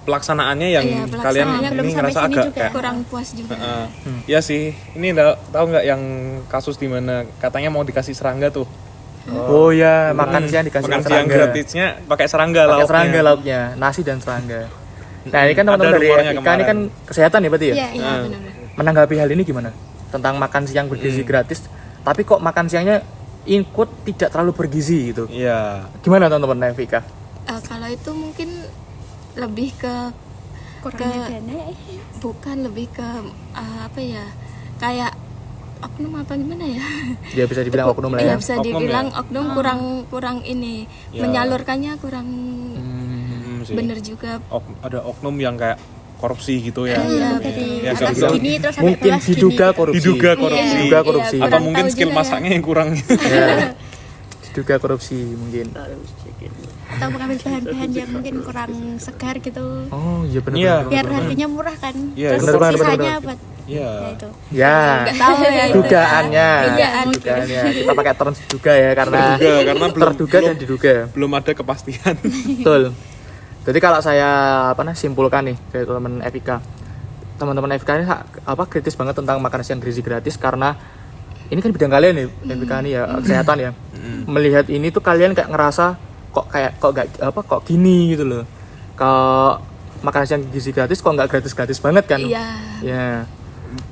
pelaksanaannya yang Iya, kalian pelaksanaannya ini belum ngerasa sampai sini agak juga. kayak Kurang puas juga. ya sih. Ini tahu nggak yang kasus di mana katanya mau dikasih serangga tuh? Oh ya, makan siang dikasih Makan siang serangga. gratisnya pakai serangga Pakai lauknya. serangga lauknya, nasi dan serangga. Nah, ini kan Ada teman-teman dari rumornya FIK ini kemarin. kan kesehatan ya berarti ya? Iya, Iya, benar. Menanggapi hal ini gimana? Tentang makan siang bergizi gratis, tapi kok makan siangnya ikut tidak terlalu bergizi gitu. Iya. Gimana teman-teman FIK? Kalau itu mungkin lebih ke kurangnya dana bukan lebih ke apa ya, kayak oknum apa gimana ya? Ya bisa dibilang oknum lah ya. Iya, bisa Oknum dibilang ya? oknum kurang ini Ya. menyalurkannya kurang Sih. bener juga. Ada oknum yang kayak korupsi gitu ya. Iya, dari Ya, atas nggak gini terus sampai Mungkin bawah diduga gini. korupsi. Diduga korupsi. Diduga korupsi. Iya, Atau kurang mungkin tahu skill juga ya. masaknya yang kurang. Ya. Diduga korupsi mungkin. Atau mengambil bahan-bahan yang mungkin kurang segar gitu. Oh, iya benar. Iya. Biar harganya murah kan. Iya, Terus benar, sisanya benar. buat Iya. ya itu. Ya. Nggak tahu ya itu. Dugaannya. Dugaan. Dugaannya. Kita pakai terms juga ya karena Karena terduga dan diduga. belum ada kepastian. Betul. Jadi kalau saya simpulkan nih dari teman FIK, teman-teman FIK ini kritis banget tentang makan siang gizi gratis karena ini kan bidang kalian nih, FIK ini ya kesehatan ya. Melihat ini tuh kalian kayak ngerasa kok gini gitu loh. Kalau makan siang gizi gratis kok nggak gratis banget kan? Iya. Ya.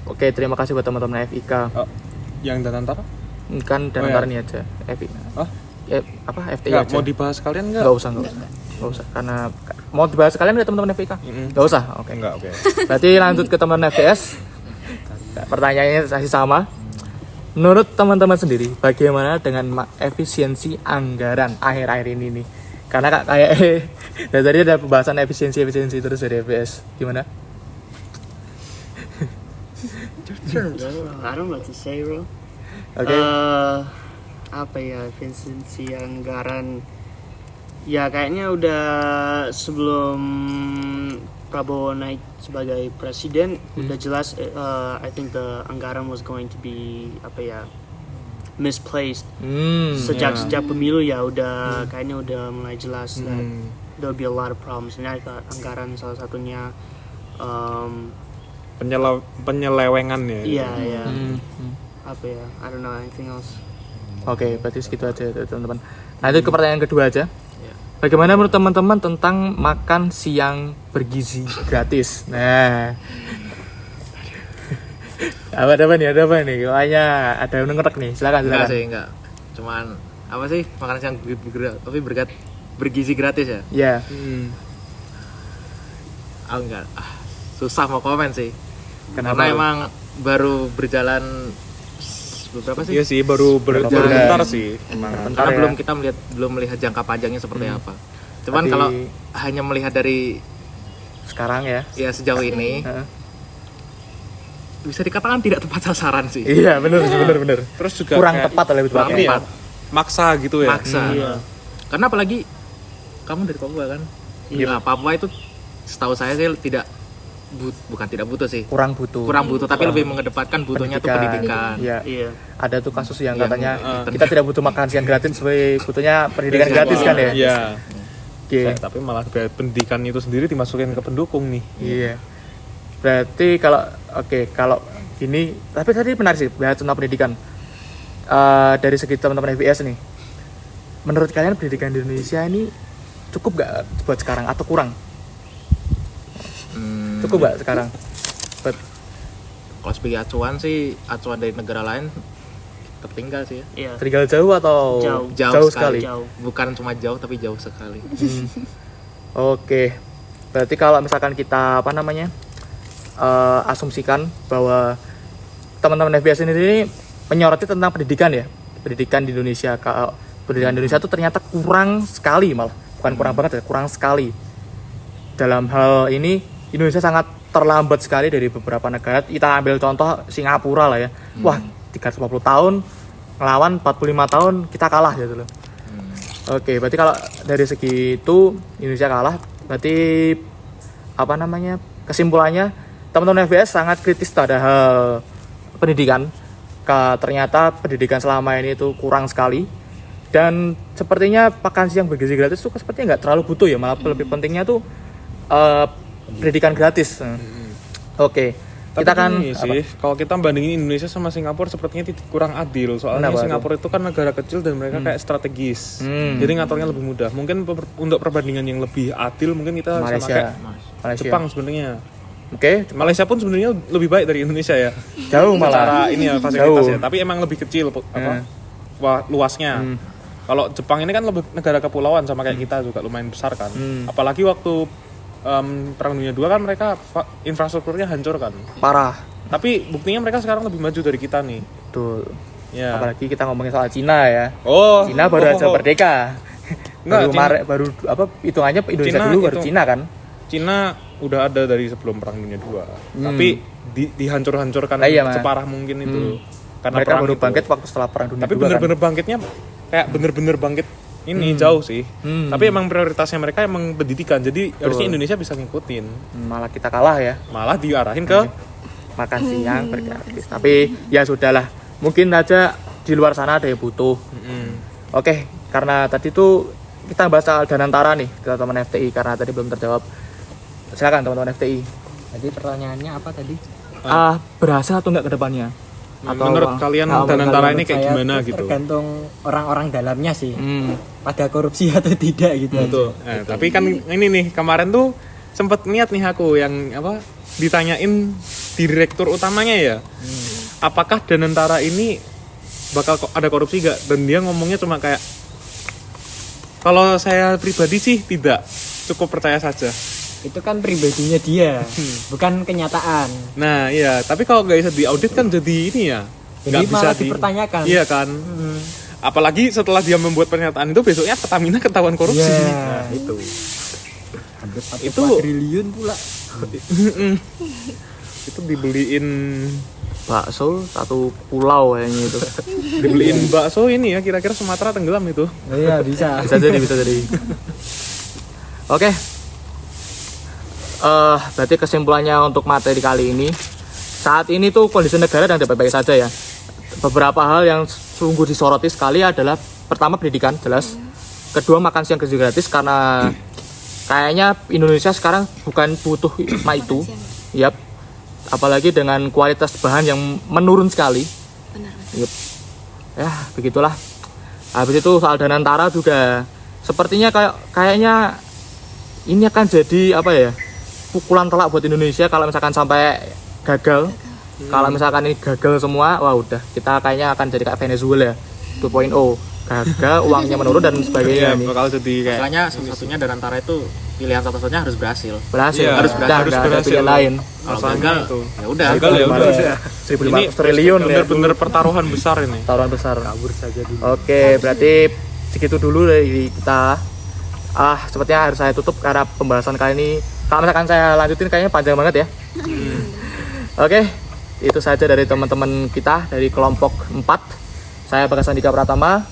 Oke, terima kasih buat teman-teman FIK. Oh, yang Danantara? Kan dan Oh, ya. ntar ini aja FIK. Oh? FTI Nggak aja. mau dibahas kalian nggak? Nggak usah karena mau dibahas kalian ya teman-teman FIK. Nggak usah. Oke. Enggak, oke. Berarti lanjut ke teman FDS. Pertanyaannya masih sama. Menurut teman-teman sendiri, bagaimana dengan efisiensi anggaran akhir-akhir ini nih? Karena kayak dari tadi ada pembahasan efisiensi terus dari FDS. Gimana? I don't know what to say, bro. Oke. Apa ya, efisiensi anggaran? Ya kayaknya udah sebelum Prabowo naik sebagai presiden udah jelas. I think the anggaran was going to be misplaced. Sejak pemilu ya udah kayaknya udah mulai jelas that there'll be a lot of problems. Ini anggaran salah satunya. Penyelewengan ya. Iya. Apa ya? I don't know anything else. Oke, berarti segitu aja ya, teman-teman. Lanjut ke pertanyaan kedua aja. bagaimana menurut teman-teman tentang makan siang bergizi gratis? Nah, ada apa nih? Kayaknya ada yang ngerek nih. Silakan. Enggak sih, enggak. Cuman apa sih makanan siang bergizi gratis ya? Ya. Enggak. Susah mau komen sih. Kenapa? Karena emang baru berjalan beberapa sih? Iya sih, baru bentar sih. Emang. Karena ya. kita belum melihat jangka panjangnya seperti apa. Cuman Tapi- kalau hanya melihat dari Sekarang ya. ya sejauh ini Heeh. bisa dikatakan tidak tepat sasaran sih. Iya, benar. Terus juga Kurang kayak tepat lebih kurang tepatnya. tepat. maksa gitu ya. Maksa. Karena apalagi kamu dari Papua kan? Iya. Nah, Papua itu setahu saya sih bukan tidak butuh sih. Kurang butuh. Tapi lebih mengedepankan butuhnya tuh pendidikan. Iya. Iya. Ada tuh kasus yang Yang katanya internet. kita tidak butuh makan siang gratis, tapi butuhnya pendidikan gratis kan ya? Iya. Oke. Tapi malah biaya pendidikan itu sendiri dimasukin ke pendukung nih. Iya. Berarti kalau ini, tapi tadi benar sih bahas tentang pendidikan. Dari segi teman-teman FBS nih, menurut kalian pendidikan di Indonesia ini cukup gak buat sekarang atau kurang? Cukup gak sekarang? Buat Kalau sebagai acuan dari negara lain tertinggal sih ya. Iya. tinggal jauh atau Jauh. sekali? Jauh. Bukan cuma jauh tapi jauh sekali. Oke, berarti kalau misalkan kita asumsikan bahwa teman-teman FBS ini menyoroti tentang pendidikan ya, pendidikan di Indonesia. Kalau pendidikan di Indonesia itu ternyata kurang sekali, malah bukan kurang banget ya, kurang sekali. Dalam hal ini Indonesia sangat terlambat sekali dari beberapa negara. Kita ambil contoh Singapura lah ya. Wah, 350 tahun ngelawan 45 tahun kita kalah gitu loh. Oke, berarti kalau dari segi itu Indonesia kalah, berarti kesimpulannya teman-teman FBS sangat kritis pada hal pendidikan. Ternyata pendidikan selama ini itu kurang sekali, dan sepertinya makan siang bergizi gratis itu sepertinya nggak terlalu butuh ya, malah lebih pentingnya tuh pendidikan gratis. Oke, Tapi kita kan ini sih, kalau kita bandingin Indonesia sama Singapura sepertinya kurang adil. Soalnya Kenapa Singapura itu kan negara kecil dan mereka kayak strategis. Jadi ngaturnya lebih mudah. Mungkin untuk perbandingan yang lebih adil mungkin kita sama kayak Malaysia. Jepang sebenarnya. Oke, Malaysia pun sebenarnya lebih baik dari Indonesia ya. jauh Secara malah. ini ya fasilitas Jauh. ya, tapi emang lebih kecil luasnya. Kalau Jepang ini kan lebih negara kepulauan sama kayak kita juga lumayan besar kan. Apalagi waktu Perang Dunia II kan mereka infrastrukturnya hancur kan. Parah. Tapi buktinya mereka sekarang lebih maju dari kita nih. Betul. Ya. Apalagi kita ngomongin soal Cina ya. Oh, Cina baru aja merdeka. Enggak, baru hitungannya Indonesia Cina dulu baru itu- Cina kan. Cina udah ada dari sebelum Perang Dunia II. Tapi dihancur-hancurkan Iya, Mas. separah mungkin itu. Karena Mereka perang baru itu. bangkit waktu setelah perang dunia Tapi II kan. bener-bener bangkitnya kayak bener-bener bangkit ini jauh sih. Tapi emang prioritasnya mereka emang pendidikan. Jadi harusnya Indonesia bisa ngikutin. Malah kita kalah ya. Malah diarahin ke Makan siang bergratis. Tapi ya sudahlah. Mungkin aja di luar sana ada yang butuh. Oke, karena tadi tuh kita bahas soal Danantara nih ke teman FTI karena tadi belum terjawab. Silakan teman-teman FTI. Jadi pertanyaannya apa tadi? Berhasil atau enggak ke depannya? menurut kalian Danantara ini kayak gimana gitu? Tergantung orang-orang dalamnya sih. Pada korupsi atau tidak gitu. Betul. Nah, tapi kan ini nih kemarin tuh sempet niat nih aku yang ditanyain direktur utamanya ya. Apakah Danantara ini bakal ada korupsi gak? Dan dia ngomongnya cuma kayak kalau saya pribadi sih tidak, cukup percaya saja. Itu kan pribadinya dia, bukan kenyataan. Nah iya, tapi kalau nggak bisa diaudit kan jadi ini ya, Jadi malah dipertanyakan. Iya kan. Apalagi setelah dia membuat pernyataan itu besoknya Pertamina ketahuan korupsi. Nah, itu. Itu triliun pula. Itu dibeliin Bakso satu pulau kayaknya itu. dibeliin bakso ini ya kira-kira Sumatera tenggelam itu. Iya bisa. bisa jadi. Oke. Berarti kesimpulannya untuk materi kali ini, saat ini tuh kondisi negara dan baik-baik saja ya. Beberapa hal yang sungguh disoroti sekali adalah pertama pendidikan jelas, kedua makan siang gizi gratis karena kayaknya Indonesia sekarang bukan butuh itu. Yap. Apalagi dengan kualitas bahan yang menurun sekali. Yep. Ya begitulah. Habis itu soal Danantara juga sepertinya kayaknya ini akan jadi apa ya? Pukulan telak buat Indonesia kalau misalkan sampai gagal. Kalau misalkan ini gagal semua, wah udah kita kayaknya akan jadi kayak Venezuela 2.0. Gagal, uangnya menurun dan sebagainya. Iya, bakal jadi kayak Masalahnya satu-satunya dari antara itu pilihan satu-satunya harus berhasil. Berhasil, Iya, harus harus ada berhasil. pilihan lain. Kalau Masalahnya gagal, itu. ya udah. Gagal ya udah. 1.500 triliun ya. Bener-bener pertaruhan besar ini. Taruhan besar. Oke, berarti segitu dulu dari kita. Sepertinya harus saya tutup karena pembahasan kali ini. Kalau misalkan saya lanjutin kayaknya panjang banget ya. Oke, itu saja dari teman-teman kita dari kelompok 4. Saya Bagas Andika Pratama,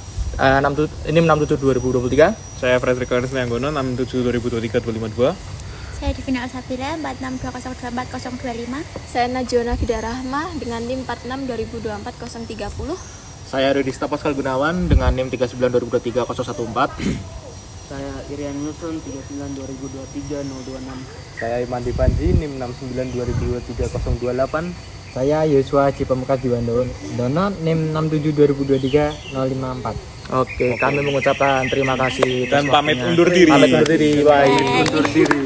ini 67 2023. Saya Frederick Ernest Nanggono 67 2023 252. Saya Divina Alsabila 462024 025. Saya Najona Fidarahma dengan NIM 46 2024 030. Saya Rudista Pascal Gunawan dengan NIM 39 2023 014. Saya Irian Newton 39 2023 026. Saya Iman Dipanji NIM 69 2023 028. Saya Yosua Cipemuka Diwandono NIM 67 2023 054. Oke, kami mengucapkan terima kasih Dan atas pamit waktunya. undur diri. Pamit undur diri. Bye. Undur diri.